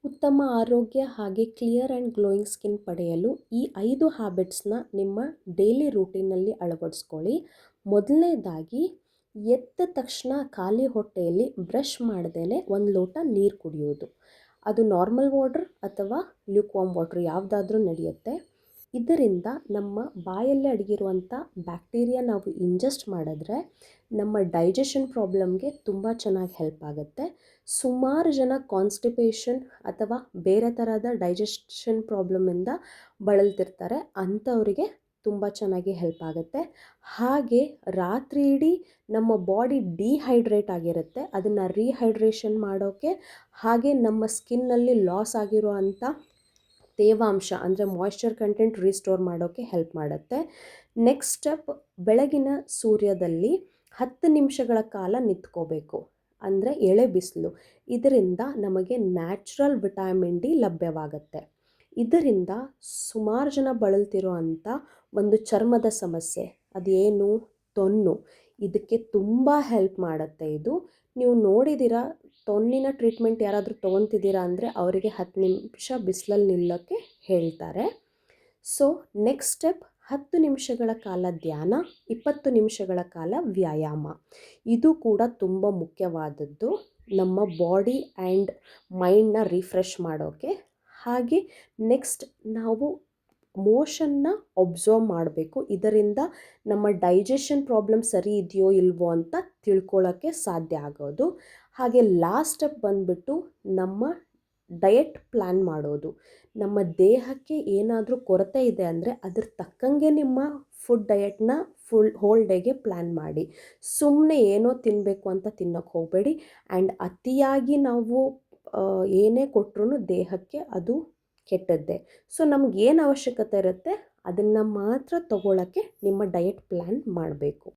ಉತ್ತಮ ಆರೋಗ್ಯ ಹಾಗೆ ಕ್ಲಿಯರ್ ಆ್ಯಂಡ್ ಗ್ಲೋಯಿಂಗ್ ಸ್ಕಿನ್ ಪಡೆಯಲು ಈ 5 ಹ್ಯಾಬಿಟ್ಸ್ನ ನಿಮ್ಮ ಡೈಲಿ ರೂಟೀನಲ್ಲಿ ಅಳವಡಿಸ್ಕೊಳ್ಳಿ. ಮೊದಲನೇದಾಗಿ, ಎದ್ದ ತಕ್ಷಣ ಖಾಲಿ ಹೊಟ್ಟೆಯಲ್ಲಿ ಬ್ರಷ್ ಮಾಡ್ದೇ 1 ಲೋಟ ನೀರು ಕುಡಿಯೋದು. ಅದು ನಾರ್ಮಲ್ ವಾಟರ್ ಅಥವಾ ಲ್ಯೂಕ್ವಾರ್ಮ್ ವಾಟರ್ ಯಾವುದಾದ್ರೂ ನಡೆಯುತ್ತೆ. ಇದರಿಂದ ನಮ್ಮ ಬಾಯಲ್ಲಿ ಅಡಗಿರುವಂಥ ಬ್ಯಾಕ್ಟೀರಿಯಾ ನಾವು ಇಂಜೆಸ್ಟ್ ಮಾಡಿದ್ರೆ ನಮ್ಮ ಡೈಜೆಷನ್ ಪ್ರಾಬ್ಲಮ್ಗೆ ತುಂಬ ಚೆನ್ನಾಗಿ ಹೆಲ್ಪ್ ಆಗುತ್ತೆ. ಸುಮಾರು ಜನ ಕಾನ್ಸ್ಟಿಪೇಷನ್ ಅಥವಾ ಬೇರೆ ಥರದ ಡೈಜೆಷನ್ ಪ್ರಾಬ್ಲಮಿಂದ ಬಳಲ್ತಿರ್ತಾರೆ. ಅಂಥವರಿಗೆ ತುಂಬ ಚೆನ್ನಾಗಿ ಹೆಲ್ಪ್ ಆಗುತ್ತೆ. ಹಾಗೆ ರಾತ್ರಿ ಇಡೀ ನಮ್ಮ ಬಾಡಿ ಡಿಹೈಡ್ರೇಟ್ ಆಗಿರುತ್ತೆ. ಅದನ್ನು ರೀಹೈಡ್ರೇಷನ್ ಮಾಡೋಕ್ಕೆ ಹಾಗೆ ನಮ್ಮ ಸ್ಕಿನ್ನಲ್ಲಿ ಲಾಸ್ ಆಗಿರೋ ಅಂಥ ತೇವಾಂಶ ಅಂದರೆ ಮಾಯ್ಶ್ಚರ್ ಕಂಟೆಂಟ್ ರೀಸ್ಟೋರ್ ಮಾಡೋಕ್ಕೆ ಹೆಲ್ಪ್ ಮಾಡುತ್ತೆ. ನೆಕ್ಸ್ಟ್ ಸ್ಟೆಪ್, ಬೆಳಗಿನ ಸೂರ್ಯದಲ್ಲಿ 10 ನಿಮಿಷಗಳ ಕಾಲ ನಿಂತ್ಕೋಬೇಕು. ಅಂದರೆ ಎಳೆ ಬಿಸಿಲು. ಇದರಿಂದ ನಮಗೆ ನ್ಯಾಚುರಲ್ ವಿಟಮಿನ್ ಡಿ ಲಭ್ಯವಾಗುತ್ತೆ. ಇದರಿಂದ ಸುಮಾರು ಜನ ಬಳಲ್ತಿರೋ ಅಂಥ ಒಂದು ಚರ್ಮದ ಸಮಸ್ಯೆ, ಅದೇನು ತೊನ್ನು, ಇದಕ್ಕೆ ತುಂಬ ಹೆಲ್ಪ್ ಮಾಡುತ್ತೆ ಇದು. ನೀವು ನೋಡಿದ್ದೀರಾ, ತೊನ್ನಿನ ಟ್ರೀಟ್ಮೆಂಟ್ ಯಾರಾದರೂ ತೊಗೊತಿದ್ದೀರಾ ಅಂದರೆ ಅವರಿಗೆ 10 ನಿಮಿಷ ಬಿಸಿಲಲ್ಲಿ ನಿಲ್ಲೋಕ್ಕೆ ಹೇಳ್ತಾರೆ. ಸೊ ನೆಕ್ಸ್ಟ್ ಸ್ಟೆಪ್, 10 ನಿಮಿಷಗಳ ಕಾಲ ಧ್ಯಾನ, 20 ನಿಮಿಷಗಳ ಕಾಲ ವ್ಯಾಯಾಮ. ಇದು ಕೂಡ ತುಂಬ ಮುಖ್ಯವಾದದ್ದು ನಮ್ಮ ಬಾಡಿ ಆ್ಯಂಡ್ ಮೈಂಡನ್ನ ರಿಫ್ರೆಶ್ ಮಾಡೋಕ್ಕೆ. ಹಾಗೆ ನೆಕ್ಸ್ಟ್, ನಾವು ಮೋಷನ್ನ ಒಬ್ಸರ್ವ್ ಮಾಡಬೇಕು. ಇದರಿಂದ ನಮ್ಮ ಡೈಜೆಷನ್ ಪ್ರಾಬ್ಲಮ್ ಸರಿ ಇದೆಯೋ ಇಲ್ವೋ ಅಂತ ತಿಳ್ಕೊಳ್ಳೋಕ್ಕೆ ಸಾಧ್ಯ ಆಗೋದು. ಹಾಗೆ ಲಾಸ್ಟ್ ಸ್ಟೆಪ್ ಬಂದುಬಿಟ್ಟು ನಮ್ಮ ಡಯಟ್ ಪ್ಲ್ಯಾನ್ ಮಾಡೋದು. ನಮ್ಮ ದೇಹಕ್ಕೆ ಏನಾದರೂ ಕೊರತೆ ಇದೆ ಅಂದರೆ ಅದ್ರ ತಕ್ಕಂಗೆ ನಿಮ್ಮ ಫುಡ್ ಡಯಟ್ನ ಹೋಲ್ ಡೇಗೆ ಪ್ಲ್ಯಾನ್ ಮಾಡಿ. ಸುಮ್ಮನೆ ಏನೋ ತಿನ್ನಬೇಕು ಅಂತ ತಿನ್ನೋಕ್ಕೆ ಹೋಗಬೇಡಿ. ಆ್ಯಂಡ್ ಅತಿಯಾಗಿ ನಾವು ಏನೇ ಕೊಟ್ಟರು ದೇಹಕ್ಕೆ ಅದು ಕೆಟ್ಟದ್ದೇ. ಸೊ ನಮಗೇನು ಅವಶ್ಯಕತೆ ಇರುತ್ತೆ ಅದನ್ನು ಮಾತ್ರ ತಗೊಳ್ಳೋಕ್ಕೆ ನಿಮ್ಮ ಡಯಟ್ ಪ್ಲ್ಯಾನ್ ಮಾಡಬೇಕು.